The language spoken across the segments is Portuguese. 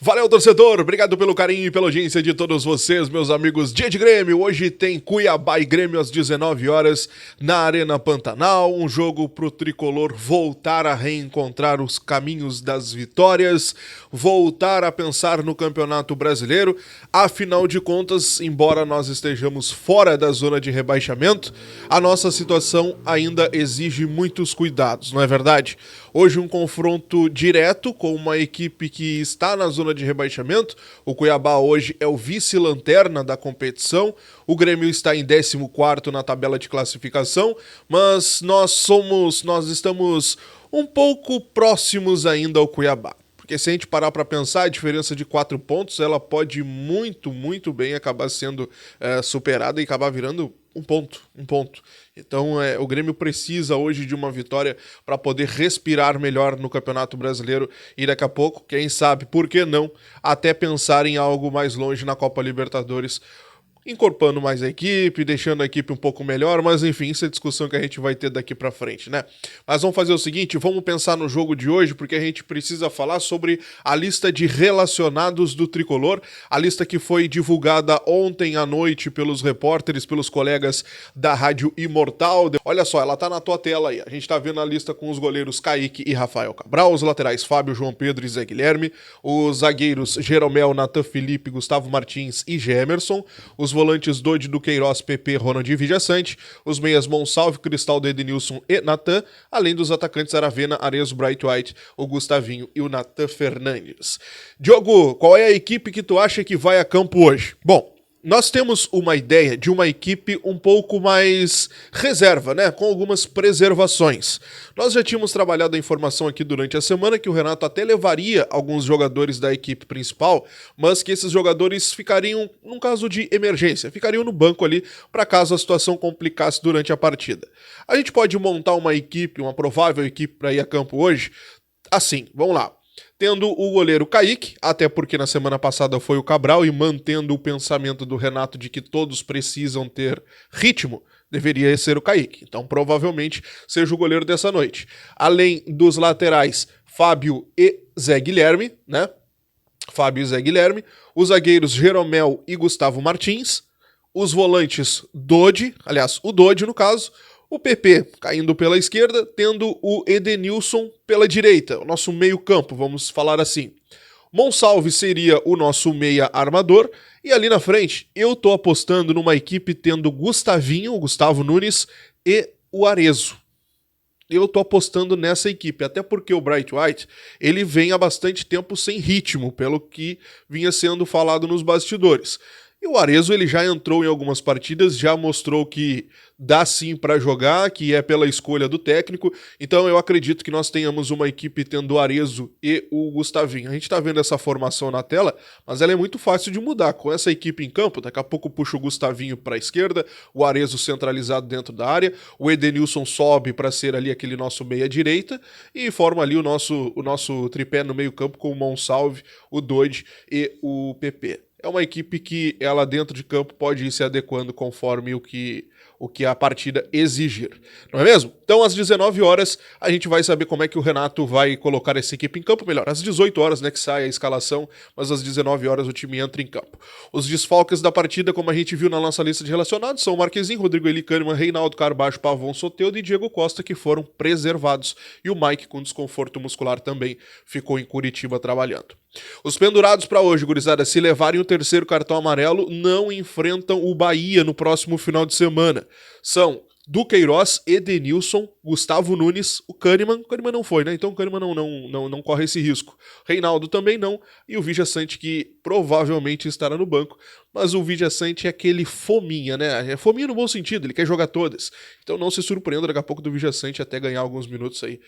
Valeu, torcedor! Obrigado pelo carinho e pela audiência de todos vocês, meus amigos. Dia de Grêmio, hoje tem Cuiabá e Grêmio às 19 horas na Arena Pantanal, um jogo pro tricolor voltar a reencontrar os caminhos das vitórias, voltar a pensar no Campeonato Brasileiro. Afinal de contas, embora nós estejamos fora da zona de rebaixamento, a nossa situação ainda exige muitos cuidados, não é verdade? Hoje um confronto direto com uma equipe que está na zona de rebaixamento. O Cuiabá hoje é o vice-lanterna da competição. O Grêmio está em 14º na tabela de classificação, mas nós estamos um pouco próximos ainda ao Cuiabá. Porque se a gente parar para pensar, a diferença de 4 pontos, ela pode muito bem acabar sendo superada e acabar virando um ponto. Então o Grêmio precisa hoje de uma vitória para poder respirar melhor no Campeonato Brasileiro e daqui a pouco, quem sabe, por que não, até pensar em algo mais longe na Copa Libertadores, incorporando mais a equipe, deixando a equipe um pouco melhor, mas enfim, isso é discussão que a gente vai ter daqui pra frente, né? Mas vamos fazer o seguinte, vamos pensar no jogo de hoje, porque a gente precisa falar sobre a lista de relacionados do Tricolor, a lista que foi divulgada ontem à noite pelos repórteres, pelos colegas da Rádio Imortal. Olha só, ela tá na tua tela aí, a gente tá vendo a lista com os goleiros Kaique e Rafael Cabral, os laterais Fábio, João Pedro e Zé Guilherme, os zagueiros Jeromel, Natan Felipe, Gustavo Martins e Gemerson, os volantes Dodi, Duqueiroz, PP, Ronald e Vijaçante, os meias Monsalve, Cristaldo, Edenilson e Natan, além dos atacantes Aravena, Arezzo, Bright White, o Gustavinho e o Natan Fernandes. Diogo, qual é a equipe que tu acha que vai a campo hoje? Bom, nós temos uma ideia de uma equipe um pouco mais reserva, né? Com algumas preservações. Nós já tínhamos trabalhado a informação aqui durante a semana que o Renato até levaria alguns jogadores da equipe principal, mas que esses jogadores ficariam, num caso de emergência, ficariam no banco ali para caso a situação complicasse durante a partida. A gente pode montar uma equipe, uma provável equipe para ir a campo hoje? Assim, vamos lá. Tendo o goleiro Kaique, até porque na semana passada foi o Cabral, e mantendo o pensamento do Renato de que todos precisam ter ritmo, deveria ser o Kaique. Então provavelmente seja o goleiro dessa noite. Além dos laterais Fábio e Zé Guilherme, né? Fábio e Zé Guilherme, os zagueiros Jeromel e Gustavo Martins, os volantes Dodi, aliás, o Dodi no caso, o PP caindo pela esquerda, tendo o Edenilson pela direita, o nosso meio campo, vamos falar assim. Monsalve seria o nosso meia armador, e ali na frente eu tô apostando numa equipe tendo Gustavinho, o Gustavo Nunes, e o Arezzo. Eu tô apostando nessa equipe, até porque o Bright White, ele vem há bastante tempo sem ritmo, pelo que vinha sendo falado nos bastidores. E o Arezzo, ele já entrou em algumas partidas, já mostrou que dá sim para jogar, que é pela escolha do técnico. Então eu acredito que nós tenhamos uma equipe tendo o Arezzo e o Gustavinho. A gente tá vendo essa formação na tela, mas ela é muito fácil de mudar. Com essa equipe em campo, daqui a pouco puxa o Gustavinho para a esquerda, o Arezzo centralizado dentro da área, o Edenilson sobe para ser ali aquele nosso meia-direita e forma ali o nosso tripé no meio campo com o Monsalve, o Dodi e o PP. É uma equipe que ela dentro de campo pode ir se adequando conforme o que a partida exigir. Não é mesmo? Então às 19 horas a gente vai saber como é que o Renato vai colocar essa equipe em campo. Melhor, às 18 horas, né, que sai a escalação, mas às 19 horas o time entra em campo. Os desfalques da partida, como a gente viu na nossa lista de relacionados, são o Marquezinho, Rodrigo Eli, Kahneman, Reinaldo Carbacho, Pavon, Soteldo e Diego Costa, que foram preservados. E o Mike, com desconforto muscular, também ficou em Curitiba trabalhando. Os pendurados para hoje, gurizada, se levarem o terceiro cartão amarelo, não enfrentam o Bahia no próximo final de semana. São Duqueiroz, Edenilson, Gustavo Nunes, o Kahneman não foi, né? Então o Kahneman não corre esse risco. Reinaldo também não, e o Vijaçante, que provavelmente estará no banco, mas o Vijaçante é aquele fominha, né? É fominha no bom sentido, ele quer jogar todas. Então não se surpreenda daqui a pouco do Vijaçante até ganhar alguns minutos aí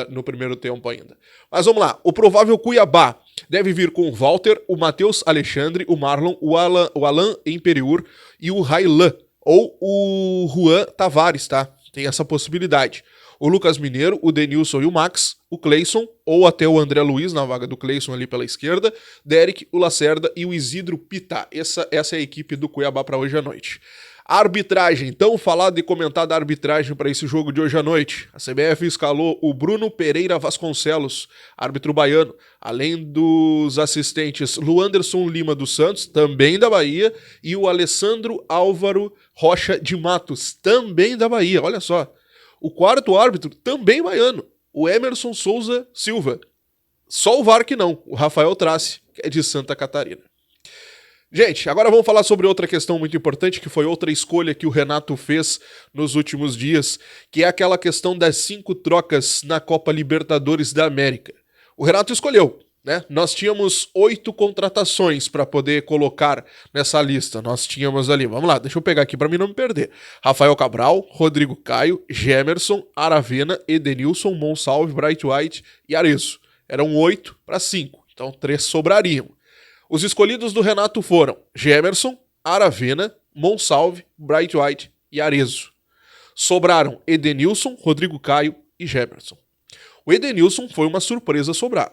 no primeiro tempo ainda. Mas vamos lá, o provável Cuiabá deve vir com o Walter, o Matheus Alexandre, o Marlon, o Alan Imperiur e o Railan. Ou o Juan Tavares, tá? Tem essa possibilidade. O Lucas Mineiro, o Denilson e o Max, o Cleison, ou até o André Luiz na vaga do Cleison ali pela esquerda, Derek, o Lacerda e o Isidro Pitá. Essa é a equipe do Cuiabá para hoje à noite. Arbitragem, tão falada e comentada arbitragem para esse jogo de hoje à noite. A CBF escalou o Bruno Pereira Vasconcelos, árbitro baiano, além dos assistentes Luanderson Lima dos Santos, também da Bahia, e o Alessandro Álvaro Rocha de Matos, também da Bahia, olha só. O quarto árbitro, também baiano, o Emerson Souza Silva. Só o VAR que não, o Rafael Trace, que é de Santa Catarina. Gente, agora vamos falar sobre outra questão muito importante, que foi outra escolha que o Renato fez nos últimos dias, que é aquela questão das 5 trocas na Copa Libertadores da América. O Renato escolheu, né? Nós tínhamos 8 contratações para poder colocar nessa lista. Nós tínhamos ali, vamos lá, deixa eu pegar aqui para mim não me perder. Rafael Cabral, Rodrigo Caio, Gemerson, Aravena, Edenilson, Monsalve, Bright White e Arezzo. Eram 8 para 5, então 3 sobrariam. Os escolhidos do Renato foram Gemerson, Aravena, Monsalve, Bright White e Arezzo. Sobraram Edenilson, Rodrigo Caio e Gemerson. O Edenilson foi uma surpresa sobrar.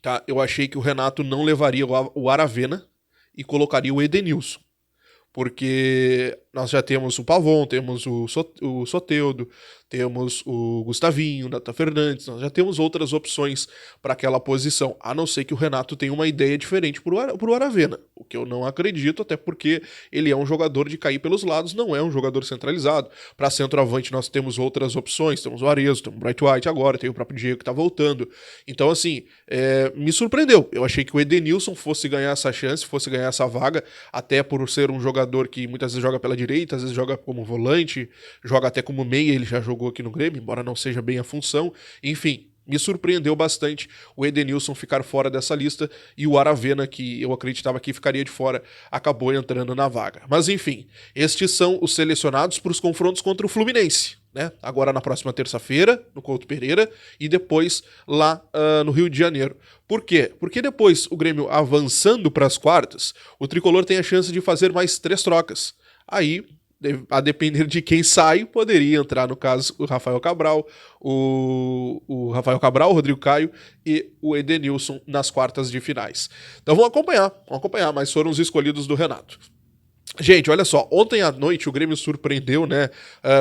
Tá? Eu achei que o Renato não levaria o Aravena e colocaria o Edenilson. Porque nós já temos o Pavon, temos o Soteldo, temos o Gustavinho, o Nathan Fernandes, nós já temos outras opções para aquela posição, a não ser que o Renato tenha uma ideia diferente para o Aravena, o que eu não acredito, até porque ele é um jogador de cair pelos lados, não é um jogador centralizado. Para centroavante nós temos outras opções, temos o Arezzo, temos o Bright White agora, tem o próprio Diego que está voltando. Então assim, me surpreendeu, eu achei que o Edenilson fosse ganhar essa chance, fosse ganhar essa vaga, até por ser um jogador que muitas vezes joga pela direita, às vezes joga como volante, joga até como meia, ele já jogou aqui no Grêmio, embora não seja bem a função. Enfim, me surpreendeu bastante o Edenilson ficar fora dessa lista e o Aravena, que eu acreditava que ficaria de fora, acabou entrando na vaga. Mas enfim, estes são os selecionados para os confrontos contra o Fluminense, né? Agora na próxima terça-feira, no Couto Pereira, e depois lá no Rio de Janeiro. Por quê? Porque depois o Grêmio avançando para as quartas, o Tricolor tem a chance de fazer mais 3 trocas. Aí, a depender de quem sai, poderia entrar, no caso, o Rafael Cabral, o Rafael Cabral, o Rodrigo Caio e o Edenilson nas quartas de finais. Então vamos acompanhar, mas foram os escolhidos do Renato. Gente, olha só, ontem à noite o Grêmio surpreendeu, né,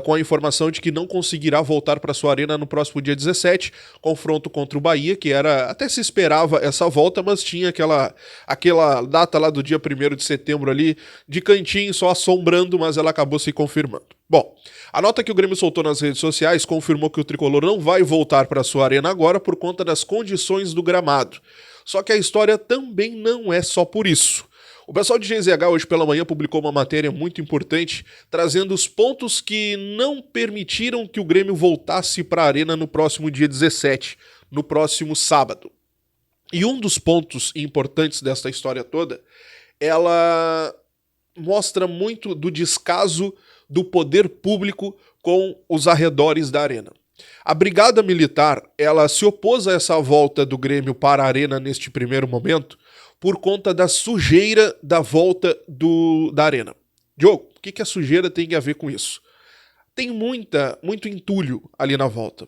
com a informação de que não conseguirá voltar para sua arena no próximo dia 17, confronto contra o Bahia, que era, até se esperava essa volta, mas tinha aquela data lá do dia 1º de setembro ali, de cantinho, só assombrando, mas ela acabou se confirmando. Bom, a nota que o Grêmio soltou nas redes sociais confirmou que o Tricolor não vai voltar para sua arena agora por conta das condições do gramado. Só que a história também não é só por isso. O pessoal de GZH hoje pela manhã publicou uma matéria muito importante, trazendo os pontos que não permitiram que o Grêmio voltasse para a arena no próximo dia 17, no próximo sábado. E um dos pontos importantes dessa história toda, ela mostra muito do descaso do poder público com os arredores da arena. A Brigada Militar, ela se opôs a essa volta do Grêmio para a arena neste primeiro momento, por conta da sujeira da volta da arena. Diogo, o que a sujeira tem a ver com isso? Tem muito entulho ali na volta.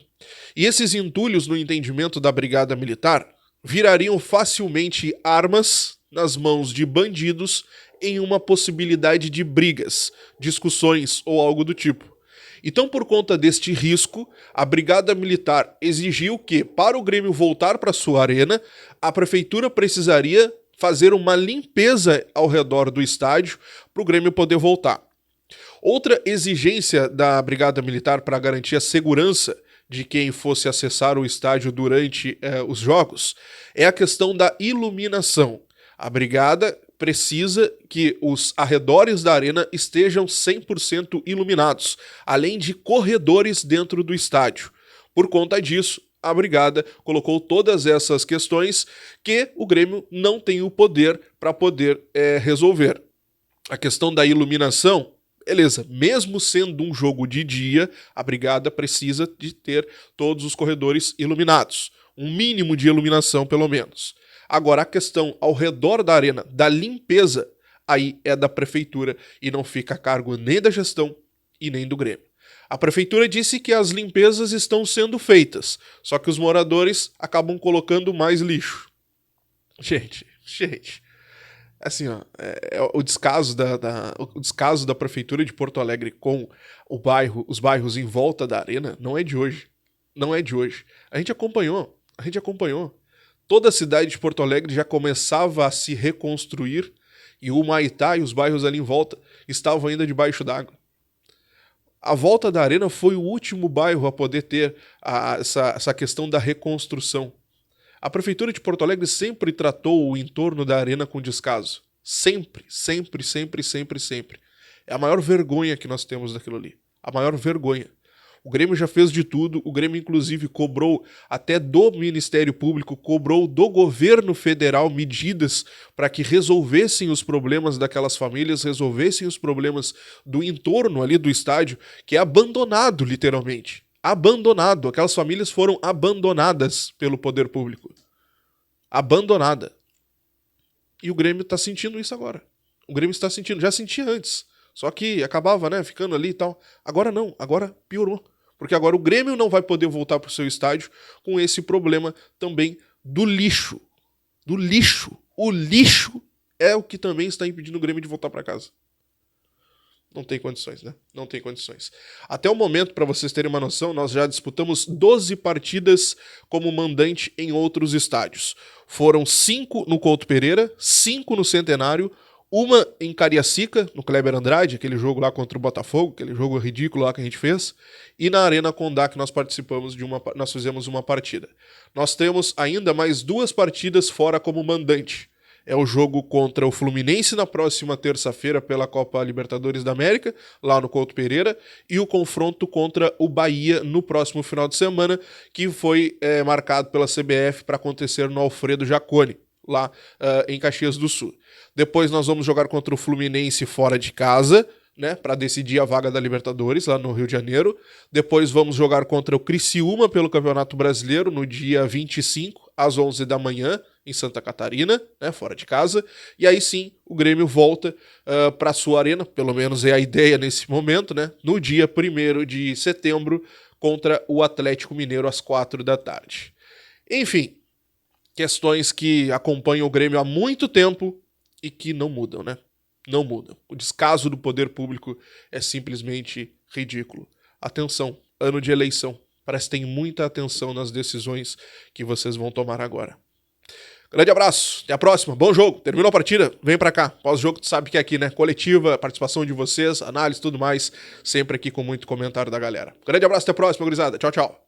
E esses entulhos, no entendimento da Brigada Militar, virariam facilmente armas nas mãos de bandidos em uma possibilidade de brigas, discussões ou algo do tipo. Então, por conta deste risco, a Brigada Militar exigiu que, para o Grêmio voltar para sua arena, a prefeitura precisaria fazer uma limpeza ao redor do estádio para o Grêmio poder voltar. Outra exigência da Brigada Militar para garantir a segurança de quem fosse acessar o estádio durante os jogos é a questão da iluminação. A Brigada precisa que os arredores da arena estejam 100% iluminados, além de corredores dentro do estádio. Por conta disso, a Brigada colocou todas essas questões que o Grêmio não tem o poder para poder resolver. A questão da iluminação, beleza, mesmo sendo um jogo de dia, a Brigada precisa de ter todos os corredores iluminados. Um mínimo de iluminação, pelo menos. Agora, a questão ao redor da arena, da limpeza, aí é da prefeitura e não fica a cargo nem da gestão e nem do Grêmio. A prefeitura disse que as limpezas estão sendo feitas, só que os moradores acabam colocando mais lixo. Gente, Assim, ó, o descaso o descaso da prefeitura de Porto Alegre com os bairros em volta da arena não é de hoje. Não é de hoje. A gente acompanhou. Toda a cidade de Porto Alegre já começava a se reconstruir e o Humaitá e os bairros ali em volta estavam ainda debaixo d'água. A volta da arena foi o último bairro a poder ter essa questão da reconstrução. A prefeitura de Porto Alegre sempre tratou o entorno da arena com descaso. Sempre, sempre, sempre, sempre, sempre. É a maior vergonha que nós temos daquilo ali. A maior vergonha. O Grêmio já fez de tudo, o Grêmio inclusive cobrou até do Ministério Público, cobrou do governo federal medidas para que resolvessem os problemas daquelas famílias, resolvessem os problemas do entorno ali do estádio, que é abandonado literalmente. Abandonado. Aquelas famílias foram abandonadas pelo poder público. Abandonada. E o Grêmio tá sentindo isso agora. O Grêmio está sentindo, já sentia antes. Só que acabava, né, ficando ali e tal. Agora não, agora piorou. Porque agora o Grêmio não vai poder voltar pro seu estádio com esse problema também do lixo. Do lixo. O lixo é o que também está impedindo o Grêmio de voltar para casa. Não tem condições, né? Não tem condições. Até o momento, para vocês terem uma noção, nós já disputamos 12 partidas como mandante em outros estádios. Foram 5 no Couto Pereira, 5 no Centenário, uma em Cariacica, no Kleber Andrade, aquele jogo lá contra o Botafogo, aquele jogo ridículo lá que a gente fez, e na Arena Condá que nós nós fizemos uma partida. Nós temos ainda mais 2 partidas fora como mandante. É o jogo contra o Fluminense na próxima terça-feira pela Copa Libertadores da América, lá no Couto Pereira, e o confronto contra o Bahia no próximo final de semana, que foi marcado pela CBF para acontecer no Alfredo Jaconi, lá em Caxias do Sul. Depois nós vamos jogar contra o Fluminense fora de casa, né, para decidir a vaga da Libertadores, lá no Rio de Janeiro. Depois vamos jogar contra o Criciúma pelo Campeonato Brasileiro, no dia 25, às 11 da manhã, em Santa Catarina, né, fora de casa. E aí sim, o Grêmio volta para sua arena, pelo menos é a ideia nesse momento, né, no dia 1º de setembro, contra o Atlético Mineiro, às 4 da tarde. Enfim, questões que acompanham o Grêmio há muito tempo e que não mudam, né? Não mudam. O descaso do poder público é simplesmente ridículo. Atenção, ano de eleição. Prestem muita atenção nas decisões que vocês vão tomar agora. Grande abraço, até a próxima, bom jogo. Terminou a partida, vem pra cá. Pós-jogo, tu sabe que é aqui, né? Coletiva, participação de vocês, análise, tudo mais. Sempre aqui com muito comentário da galera. Grande abraço, até a próxima, gurizada. Tchau, tchau.